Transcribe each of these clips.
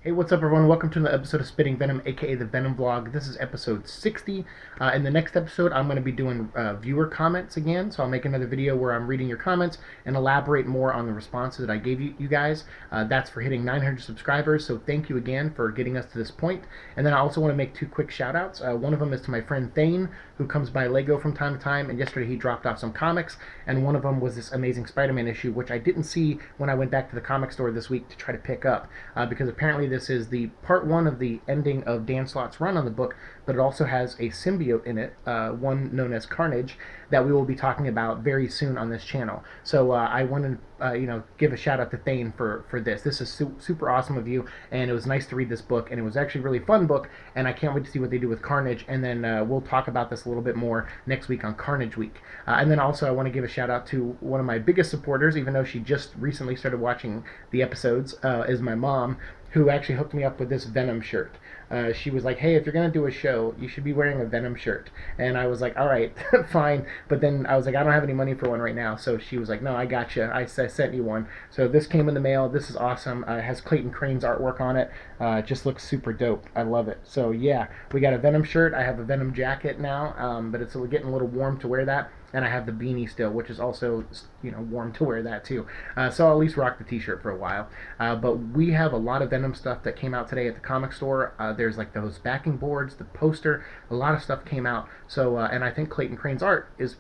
Hey, what's up, everyone? Welcome to another episode of Spitting Venom, aka the Venom Vlog. This is episode 60. In the next episode, I'm going to be doing viewer comments again. So I'll make another video where I'm reading your comments and elaborate more on the responses that I gave you guys. That's for hitting 900 subscribers. So thank you again for getting us to this point. And then I also want to make two quick shout outs. One of them is to my friend Thane, who comes by Lego from time to time. And yesterday he dropped off some comics. And one of them was this Amazing Spider-Man issue, which I didn't see when I went back to the comic store this week to try to pick up. Because apparently this is the part one of the ending of Dan Slott's run on the book, but it also has a symbiote in it, one known as Carnage, that we will be talking about very soon on this channel. So I want to give a shout out to Thane for this. This is super awesome of you, and it was nice to read this book, and it was actually a really fun book, and I can't wait to see what they do with Carnage, and then we'll talk about this a little bit more next week on Carnage Week. And then also I want to give a shout out to one of my biggest supporters, even though she just recently started watching the episodes, is my mom, who actually hooked me up with this Venom shirt. She was like, hey, if you're going to do a show, you should be wearing a Venom shirt. And I was like, all right, fine. But then I was like, I don't have any money for one right now. So she was like, no, I gotcha. I sent you one. So this came in the mail. This is awesome. It has Clayton Crane's artwork on it. It just looks super dope. I love it. So yeah, we got a Venom shirt. I have a Venom jacket now, but it's getting a little warm to wear that. And I have the beanie still, which is also, warm to wear that too. So I'll at least rock the t-shirt for a while. But we have a lot of Venom stuff that came out today at the comic store. There's like those backing boards, the poster, a lot of stuff came out. So, and I think Clayton Crane's art is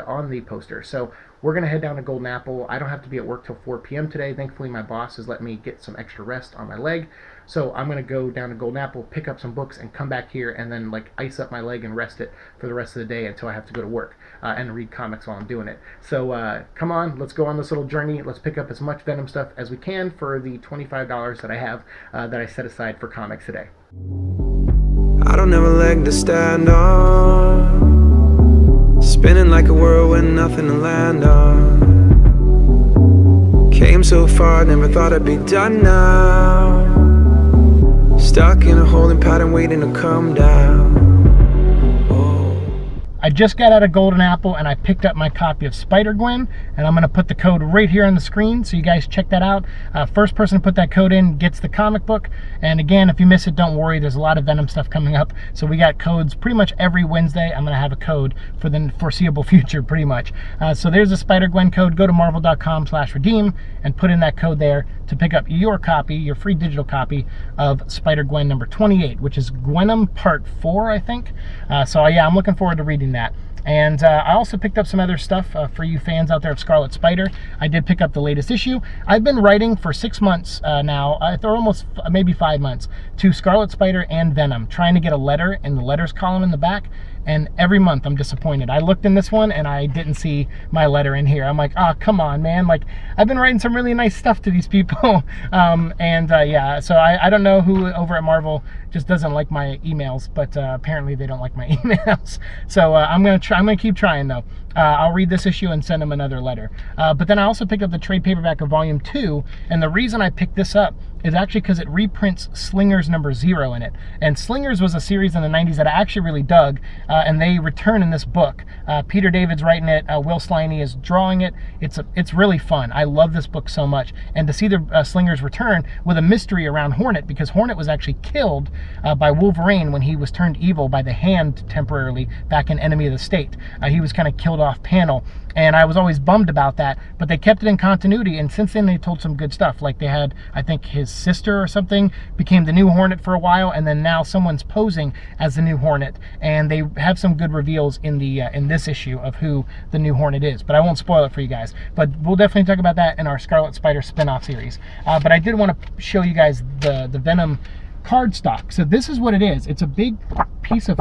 on the poster. So we're going to head down to Golden Apple. I don't have to be at work till 4 p.m. today. Thankfully, my boss has let me get some extra rest on my leg. So I'm going to go down to Golden Apple, pick up some books, and come back here and then ice up my leg and rest it for the rest of the day until I have to go to work and read comics while I'm doing it. So come on, let's go on this little journey. Let's pick up as much Venom stuff as we can for the $25 that I have that I set aside for comics today. I don't have a leg to stand on, spinning like a whirlwind, nothing to land on. Came so far, never thought I'd be done now. Stuck in a holding pattern, waiting to come down. I just got out of Golden Apple and I picked up my copy of Spider-Gwen, and I'm going to put the code right here on the screen so you guys check that out. First person to put that code in gets the comic book. And again, if you miss it, don't worry, there's a lot of Venom stuff coming up. So we got codes pretty much every Wednesday. I'm going to have a code for the foreseeable future pretty much. So there's the Spider-Gwen code. Go to marvel.com/redeem and put in that code there to pick up your copy, your free digital copy of Spider-Gwen number 28, which is Venom Part 4, I think. So yeah, I'm looking forward to reading that. And I also picked up some other stuff for you fans out there of Scarlet Spider. I did pick up the latest issue. I've been writing for 6 months now, or almost maybe 5 months, to Scarlet Spider and Venom, trying to get a letter in the letters column in the back. And every month I'm disappointed. I looked in this one and I didn't see my letter in here. I'm like, oh, come on, man. Like, I've been writing some really nice stuff to these people. Yeah, so I don't know who over at Marvel just doesn't like my emails, but apparently they don't like my emails. So I'm gonna keep trying though. I'll read this issue and send them another letter. But then I also picked up the trade paperback of Volume 2, and the reason I picked this up is actually because it reprints Slingers number 0 in it. And Slingers was a series in the 90s that I actually really dug, and they return in this book. Peter David's writing it, Will Sliney is drawing it. It's really fun. I love this book so much. And to see the Slingers return with a mystery around Hornet, because Hornet was actually killed by Wolverine when he was turned evil by the Hand temporarily back in Enemy of the State. He was kind of killed off panel, and I was always bummed about that, but they kept it in continuity, and since then they told some good stuff. Like they had, I think his sister or something became the new Hornet for a while, and then now someone's posing as the new Hornet, and they have some good reveals in the in this issue of who the new Hornet is, but I won't spoil it for you guys. But we'll definitely talk about that in our Scarlet Spider spin-off series. But I did want to show you guys the Venom cardstock. So this is what it is. It's a big piece of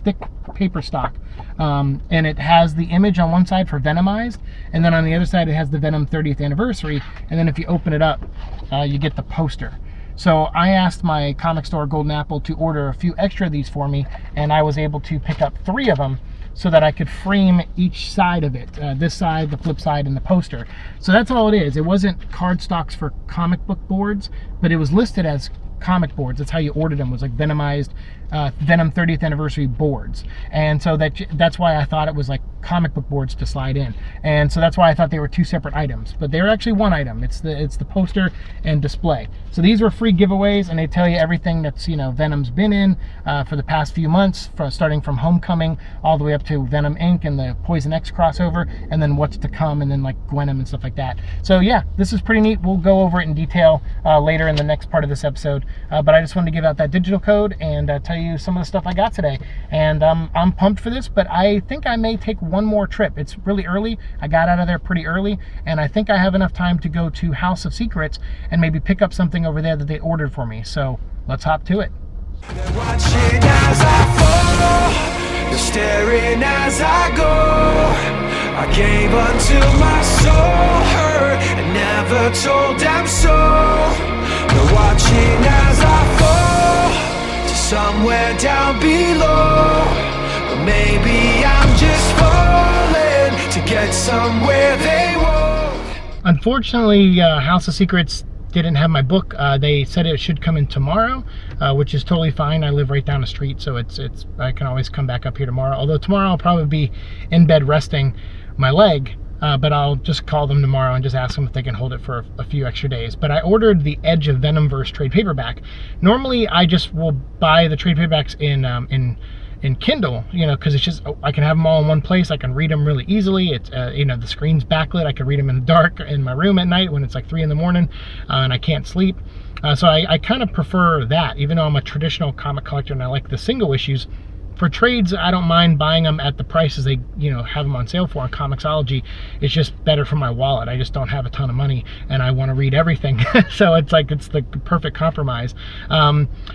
thick paper stock, and it has the image on one side for Venomized, and then on the other side it has the Venom 30th anniversary, and then if you open it up you get the poster. So I asked my comic store Golden Apple to order a few extra of these for me, and I was able to pick up 3 of them so that I could frame each side of it, this side, the flip side, and the poster. So that's all it is. It wasn't cardstocks for comic book boards, but it was listed as comic boards. That's how you ordered them. It was like Venomized Venom 30th anniversary boards, and so that's why I thought it was like comic book boards to slide in, and so that's why I thought they were 2 separate items, but they're actually one item. It's the poster and display. So these were free giveaways, and they tell you everything that's, you know, Venom's been in for the past few months, starting from Homecoming all the way up to Venom Inc. and the Poison X crossover, and then what's to come, and then like Gwenom and stuff like that. So yeah, this is pretty neat. We'll go over it in detail later in the next part of this episode, but I just wanted to give out that digital code and tell you some of the stuff I got today, and I'm pumped for this, but I think I may take one more trip. It's really early. I got out of there pretty early, and I think I have enough time to go to House of Secrets and maybe pick up something over there that they ordered for me. So let's hop to it. They're watching as I fall, they're staring as I go. I gave unto my soul, hurt, and never told them so. They're watching as I fall to somewhere down below. But maybe I'm just falling to get somewhere they won't. Unfortunately, House of Secrets didn't have my book. They said it should come in tomorrow, which is totally fine. I live right down the street, so it's I can always come back up here tomorrow. Although tomorrow I'll probably be in bed resting my leg, but I'll just call them tomorrow and just ask them if they can hold it for a few extra days. But I ordered the Edge of Venomverse trade paperback. Normally I just will buy the trade paperbacks in Kindle, you know, because it's just, I can have them all in one place. I can read them really easily. It's you know, the screen's backlit. I can read them in the dark in my room at night when it's like 3 in the morning and I can't sleep. So I kind of prefer that, even though I'm a traditional comic collector and I like the single issues. For trades, I don't mind buying them at the prices they, you know, have them on sale for on Comixology. It's just better for my wallet. I just don't have a ton of money and I want to read everything. So it's like, it's the perfect compromise.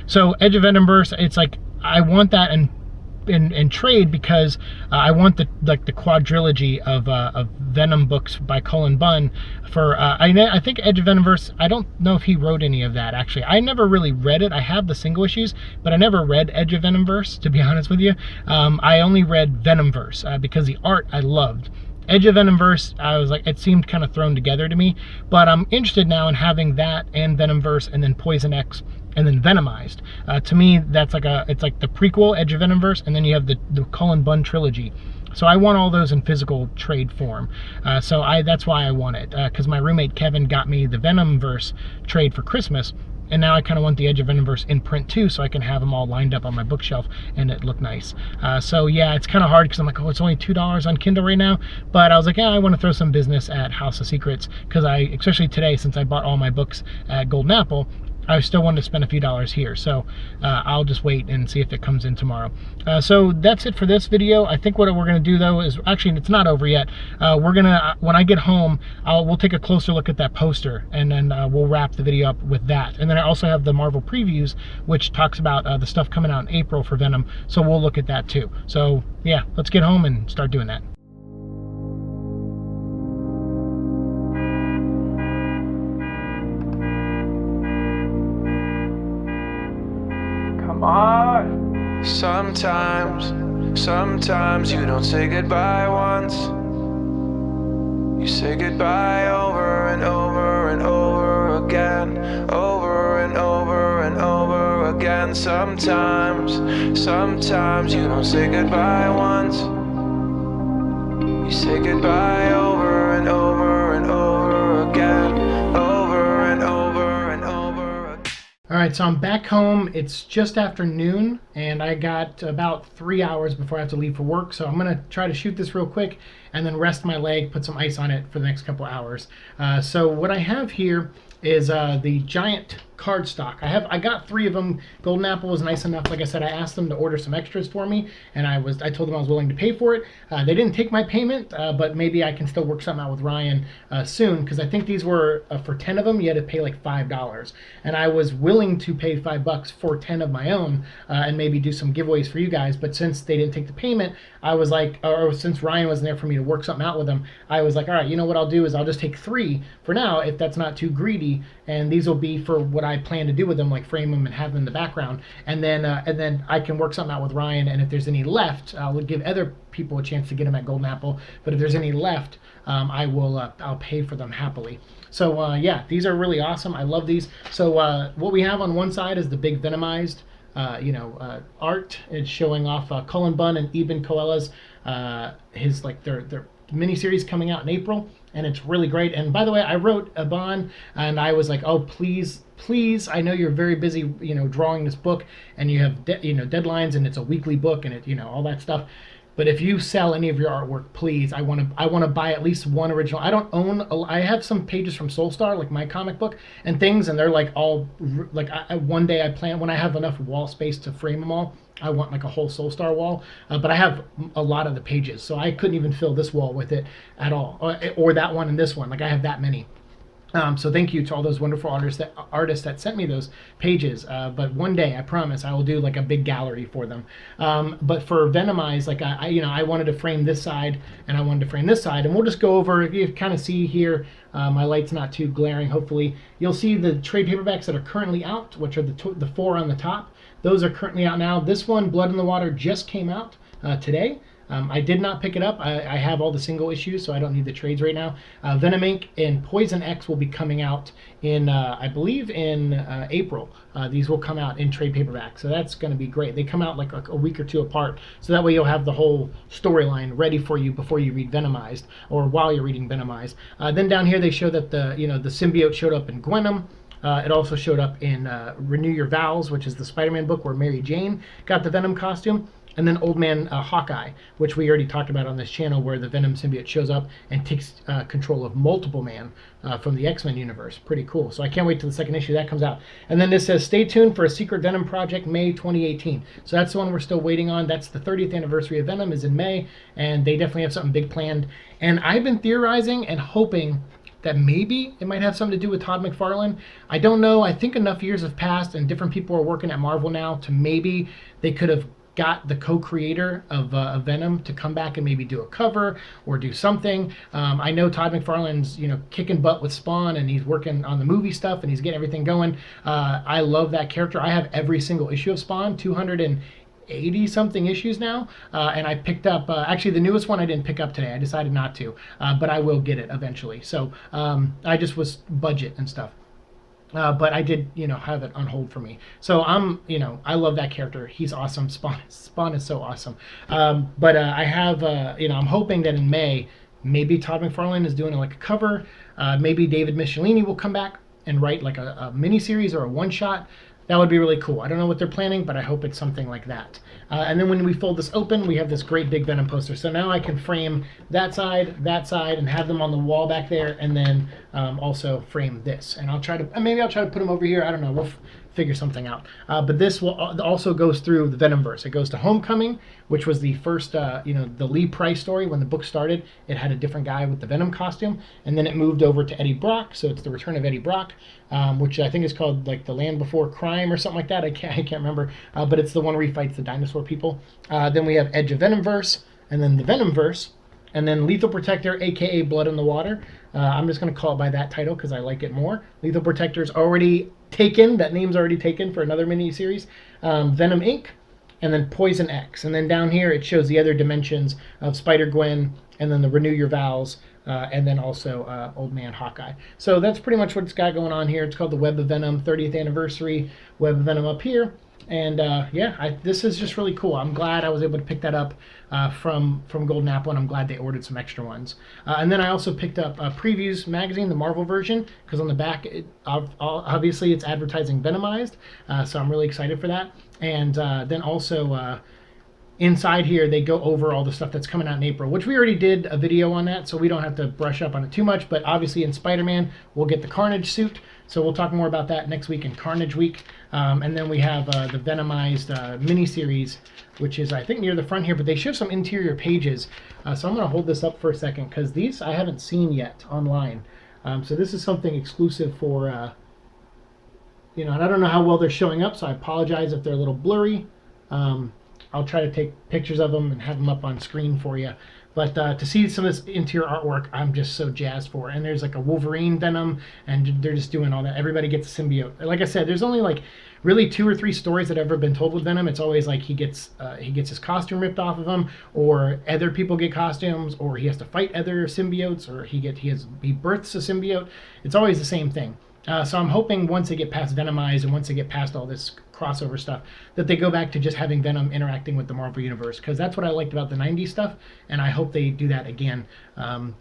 So Edge of Venomverse, it's like, I want that in trade because I want the quadrilogy of Venom books by Cullen Bunn for I think Edge of Venomverse. I don't know if he wrote any of that actually. I never really read it. I have the single issues, but I never read Edge of Venomverse, to be honest with you. I only read Venomverse because the art I loved. Edge of Venomverse, I was like, it seemed kind of thrown together to me, but I'm interested now in having that and Venomverse and then Poison X and then Venomized. To me, that's like it's like the prequel, Edge of Venomverse, and then you have the Cullen Bunn trilogy. So I want all those in physical trade form. So that's why I want it, because my roommate Kevin got me the Venomverse trade for Christmas, and now I kind of want the Edge of Venomverse in print too, so I can have them all lined up on my bookshelf and it look nice. So yeah, it's kind of hard because I'm like, oh, it's only $2 on Kindle right now. But I was like, yeah, I want to throw some business at House of Secrets because especially today, since I bought all my books at Golden Apple, I still wanted to spend a few dollars here. So I'll just wait and see if it comes in tomorrow. So that's it for this video. I think what we're going to do though is, actually it's not over yet. We're going to, when I get home, we'll take a closer look at that poster and then we'll wrap the video up with that. And then I also have the Marvel previews, which talks about the stuff coming out in April for Venom. So we'll look at that too. So yeah, let's get home and start doing that. Sometimes you don't say goodbye once. You say goodbye over and over and over again, over and over and over again. Sometimes you don't say goodbye once. You say goodbye over and over and over again, over and over and over again. All right, so I'm back home. It's just after noon, and I got about 3 hours before I have to leave for work. So I'm gonna try to shoot this real quick and then rest my leg, put some ice on it for the next couple hours. So what I have here is the giant cardstock. I got 3 of them. Golden Apple was nice enough. Like I said, I asked them to order some extras for me, and I told them I was willing to pay for it. They didn't take my payment, but maybe I can still work something out with Ryan soon, because I think these were for 10 of them you had to pay like $5, and I was willing to pay $5 for 10 of my own and maybe do some giveaways for you guys. But since they didn't take the payment, I was like, or since Ryan wasn't there for me to work something out with them, I was like, all right, you know what I'll do is I'll just take 3 for now if that's not too greedy, and these will be for what I plan to do with them, like frame them and have them in the background, and then I can work something out with Ryan, and if there's any left, I'll give other people a chance to get them at Golden Apple. But if there's any left, I'll pay for them happily. So yeah, these are really awesome. I love these. So what we have on one side is the big Venomized art. It's showing off Cullen Bunn and Eben Coelho's his like their miniseries coming out in April, and it's really great. And by the way, I wrote a bond, and I was like, oh please, I know you're very busy, drawing this book, and you have deadlines, and it's a weekly book, and it all that stuff. But if you sell any of your artwork, please, I want to buy at least one original. I don't own. I have some pages from Soulstar, like my comic book and things, and they're like all like. One day I plan, when I have enough wall space to frame them all, I want like a whole Soulstar wall. But I have a lot of the pages, so I couldn't even fill this wall with it at all, or that one and this one. Like I have that many. So thank you to all those wonderful artists that sent me those pages. But one day, I promise, I will do like a big gallery for them. But for Venomized, like I wanted to frame this side, and I wanted to frame this side, and we'll just go over. If you kind of see here, my light's not too glaring. Hopefully, you'll see the trade paperbacks that are currently out, which are the 4 on the top. Those are currently out now. This one, Blood in the Water, just came out today. I did not pick it up. I have all the single issues, so I don't need the trades right now. Venom Inc. and Poison X will be coming out in, I believe, in April. These will come out in trade paperback, so that's going to be great. They come out like a week or 2 apart, so that way you'll have the whole storyline ready for you before you read Venomized, or while you're reading Venomized. Then down here they show that the symbiote showed up in Gwenom. It also showed up in Renew Your Vows, which is the Spider-Man book where Mary Jane got the Venom costume. And then Old Man Hawkeye, which we already talked about on this channel, where the Venom symbiote shows up and takes control of Multiple Man from the X-Men universe. Pretty cool. So I can't wait till the second issue that comes out. And then this says, stay tuned for a secret Venom project, May 2018. So that's the one we're still waiting on. That's the 30th anniversary of Venom is in May, and they definitely have something big planned. And I've been theorizing and hoping that maybe it might have something to do with Todd McFarlane. I don't know. I think enough years have passed, and different people are working at Marvel now to maybe they could have got the co-creator of Venom to come back and maybe do a cover or do something. I know Todd McFarlane's kicking butt with Spawn, and he's working on the movie stuff, and he's getting everything going. I love that character. I have every single issue of Spawn, 280 something issues now, and I picked up actually the newest one I didn't pick up today. I decided not to, but I will get it eventually. So I just was budget and stuff. But I did, have it on hold for me. So I love that character. He's awesome. Spawn is so awesome. But I have, I'm hoping that in May, maybe Todd McFarlane is doing like a cover. Maybe David Michelinie will come back and write like a mini-series or a one-shot. That would be really cool. I don't know what they're planning, but I hope it's something like that. And then when we fold this open, we have this great big Venom poster. So now I can frame that side, and have them on the wall back there, and then also frame this. And I'll try to, maybe I'll try to put them over here. I don't know. We'll figure something out. But this will also goes through the Venomverse. It goes to Homecoming, which was the first, the Lee Price story. When the book started, it had a different guy with the Venom costume, and then it moved over to Eddie Brock. So it's the return of Eddie Brock, which I think is called like The Land Before Crime or something like that. I can't remember, but it's the one where he fights the dinosaur people. Then we have Edge of Venomverse, and then the Venomverse, and then Lethal Protector, aka Blood in the Water. I'm just going to call it by that title because I like it more. Lethal Protector's already taken. That name's already taken for another mini-series. Venom Inc., and then Poison X. And then down here it shows the other dimensions of Spider-Gwen, and then the Renew Your Vows, and then also Old Man Hawkeye. So that's pretty much what it's got going on here. It's called the Web of Venom 30th Anniversary Web of Venom up here. And this is just really cool. I'm glad I was able to pick that up from Golden Apple, and I'm glad they ordered some extra ones. And then I also picked up Previews magazine, the Marvel version, because on the back, obviously it's advertising Venomized, so I'm really excited for that. And then also inside here, they go over all the stuff that's coming out in April, which we already did a video on that, so we don't have to brush up on it too much. But obviously in Spider-Man, we'll get the Carnage suit, so we'll talk more about that next week in Carnage Week. And then we have the Venomized miniseries, which is, I think, near the front here, but they show some interior pages. So I'm going to hold this up for a second, because these I haven't seen yet online. So this is something exclusive for, and I don't know how well they're showing up, so I apologize if they're a little blurry. I'll try to take pictures of them and have them up on screen for you. But to see some of this interior artwork, I'm just so jazzed for. And there's like a Wolverine Venom, and they're just doing all that. Everybody gets a symbiote. Like I said, there's only like really 2 or 3 stories that have ever been told with Venom. It's always like he gets his costume ripped off of him, or other people get costumes, or he has to fight other symbiotes, or he births a symbiote. It's always the same thing. So I'm hoping once they get past Venomized and once they get past all this crossover stuff, that they go back to just having Venom interacting with the Marvel Universe, because that's what I liked about the 90s stuff, and I hope they do that again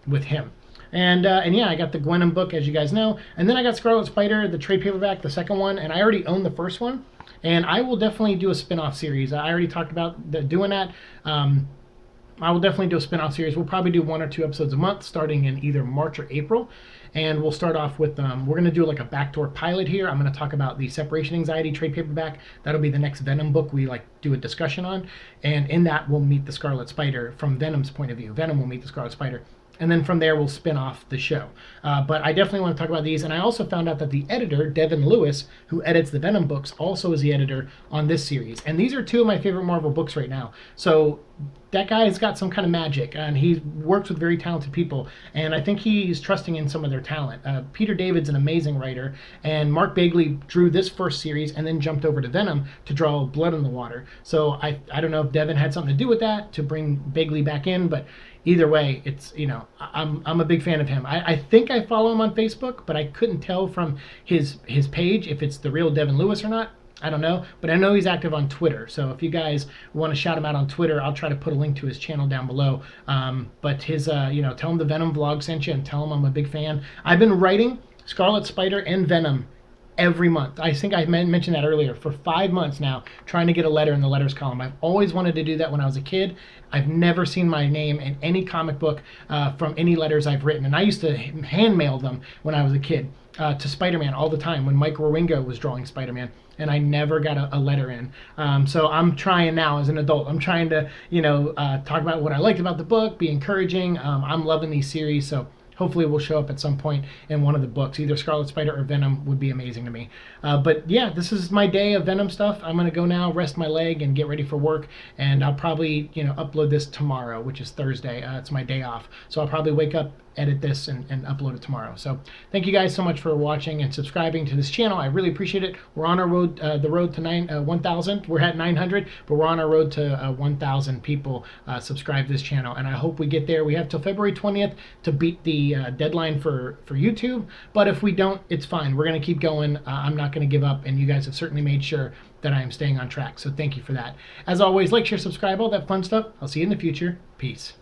with him. And yeah, I got the Venom book, as you guys know, and then I got Scarlet Spider, the trade paperback, the second one, and I already own the first one, and I will definitely do a spin-off series. I already talked about doing that. I will definitely do a spin-off series. We'll probably do 1 or 2 episodes a month starting in either March or April. And we'll start off with, we're going to do like a backdoor pilot here. I'm going to talk about the Separation Anxiety trade paperback. That'll be the next Venom book we do a discussion on. And in that, we'll meet the Scarlet Spider from Venom's point of view. Venom will meet the Scarlet Spider. And then from there, we'll spin off the show. But I definitely want to talk about these. And I also found out that the editor, Devin Lewis, who edits the Venom books, also is the editor on this series. And these are 2 of my favorite Marvel books right now. So that guy's got some kind of magic, and he works with very talented people. And I think he's trusting in some of their talent. Peter David's an amazing writer. And Mark Bagley drew this first series and then jumped over to Venom to draw Blood in the Water. So I don't know if Devin had something to do with that to bring Bagley back in, but either way, it's, I'm a big fan of him. I think I follow him on Facebook, but I couldn't tell from his page if it's the real Devin Lewis or not. I don't know, but I know he's active on Twitter. So if you guys want to shout him out on Twitter, I'll try to put a link to his channel down below. But his, tell him the Venom vlog sent you and tell him I'm a big fan. I've been writing Scarlet Spider and Venom every month. I think I mentioned that earlier, for 5 months now, trying to get a letter in the letters column. I've always wanted to do that when I was a kid. I've never seen my name in any comic book from any letters I've written. And I used to hand mail them when I was a kid to Spider-Man all the time when Mike Rowingo was drawing Spider-Man. And I never got a letter in. So I'm trying now as an adult. I'm trying to, talk about what I liked about the book, be encouraging. I'm loving these series. So hopefully we'll show up at some point in one of the books. Either Scarlet Spider or Venom would be amazing to me. But yeah, this is my day of Venom stuff. I'm going to go now, rest my leg, and get ready for work. And I'll probably, upload this tomorrow, which is Thursday. It's my day off. So I'll probably wake up, edit this, and upload it tomorrow. So thank you guys so much for watching and subscribing to this channel. I really appreciate it. We're on our road, the road to 1,000. We're at 900, but we're on our road to 1,000 people subscribe to this channel, and I hope we get there. We have till February 20th to beat the deadline for YouTube, but if we don't, it's fine. We're going to keep going. I'm not going to give up, and you guys have certainly made sure that I am staying on track, so thank you for that. As always, like, share, subscribe, all that fun stuff. I'll see you in the future. Peace.